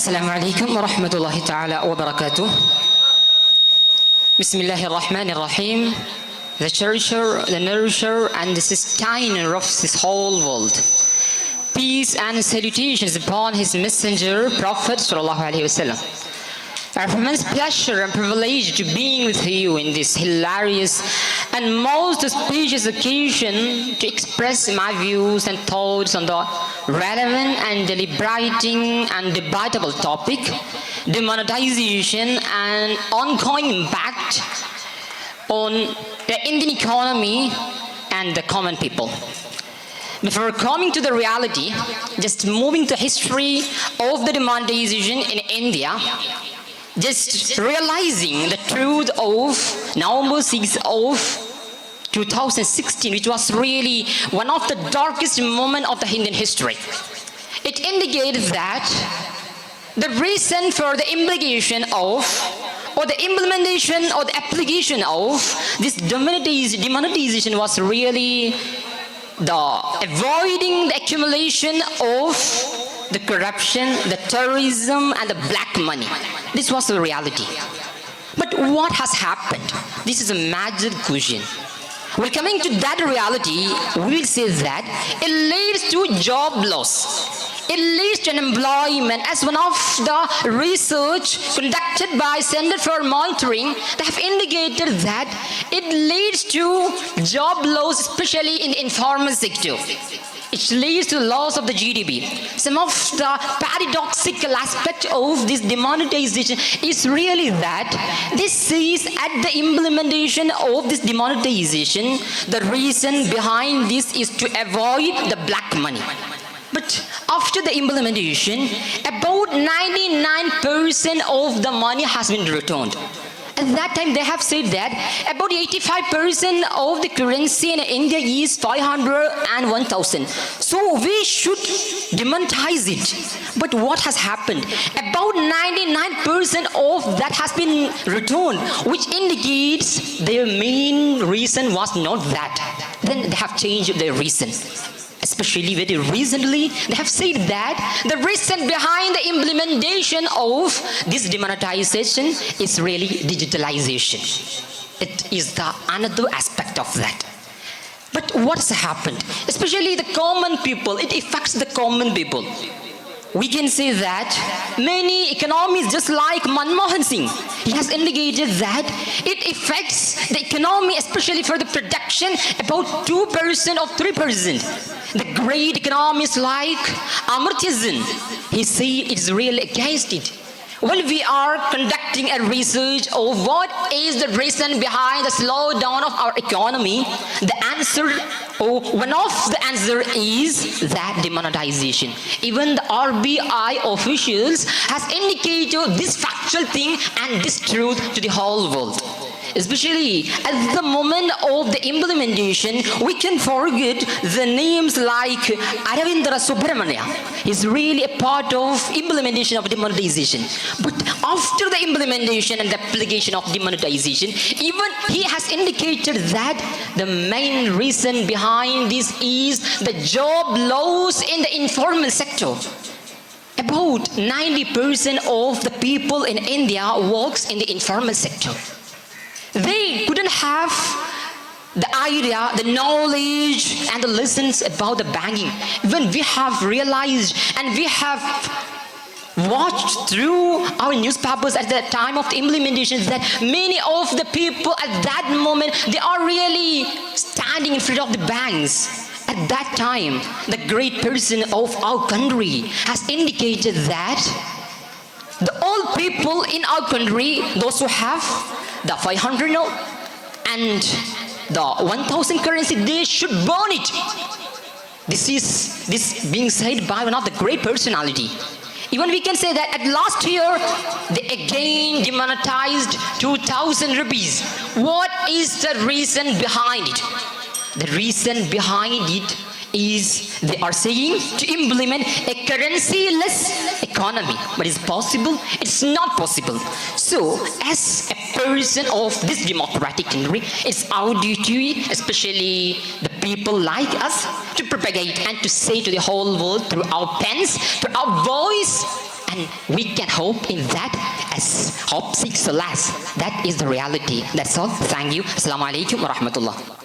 Assalamu alaikum wa rahmatullahi ta'ala wa barakatuh. Bismillahir Rahmanir Rahim. The cherisher, the nourisher, and the sustainer of this whole world. Peace and salutations upon his messenger, Prophet Sallallahu Alaihi Wasallam. I have immense pleasure and privilege to being with you in this hilarious and most auspicious occasion to express my views and thoughts on the relevant and deliberating and debatable topic, demonetization and ongoing impact on the Indian economy and the common people. Before coming to the reality, just moving to history of the demonetization in India, just realizing the truth of November 6th of 2016, which was really one of the darkest moments of the Indian history. It indicates that the reason for the implication of or the implementation or the application of this demonetization was really the avoiding the accumulation of the corruption, the terrorism, and the black money. This was the reality. But what has happened? This is a major question. Well, coming to that reality, we'll say that it leads to job loss. It leads to unemployment. As one of the research conducted by Center for Monitoring, they have indicated that it leads to job loss, especially in the informal sector. It leads to loss of the GDP. Some of the paradoxical aspect of this demonetization is really that this sees at the implementation of this demonetization, the reason behind this is to avoid the black money. But after the implementation, about 99% of the money has been returned. At that time, they have said that about 85% of the currency in India is 500 and 1,000. So we should demonetize it. But what has happened? About 99% of that has been returned, which indicates their main reason was not that. Then they have changed their reason. Especially very recently, they have said that the reason behind the implementation of this demonetization is really digitalization. It is the another aspect of that. But what has happened? Especially the common people, it affects the common people. We can say that many economies, just like Manmohan Singh, he has indicated that it affects the economy, especially for the production, about 2% or 3%. The great economists like Amartya Sen, he said it's really against it. Well, we are conducting a research of what is the reason behind the slowdown of our economy. The answer, or one of the answer is that demonetization. Even the RBI officials has indicated this factual thing and this truth to the whole world. Especially at the moment of the implementation, we can forget the names like Aravindra Subramania. He's really a part of implementation of demonetization. But after the implementation and the application of demonetization, even he has indicated that the main reason behind this is the job loss in the informal sector. About 90% of the people in India works in the informal sector. They couldn't have the idea, the knowledge, and the lessons about the banking. When we have realized and we have watched through our newspapers at the time of the implementation that many of the people at that moment, they are really standing in front of the banks. At that time, the great person of our country has indicated that the old people in our country, those who have the 500 note and the 1,000 currency, they should burn it. This being said by one of the great personality. Even we can say that at last year, they again demonetized 2,000 rupees. What is the reason behind it? The reason behind it is they are saying to implement a currency-less economy. But is it possible? It's not possible. So, as a person of this democratic country, it's our duty, especially the people like us, to propagate and to say to the whole world through our pens, through our voice, and and we can hope in that as hope seeks the last. That is the reality. That's all. Thank you. Assalamu alaikum wa rahmatullah.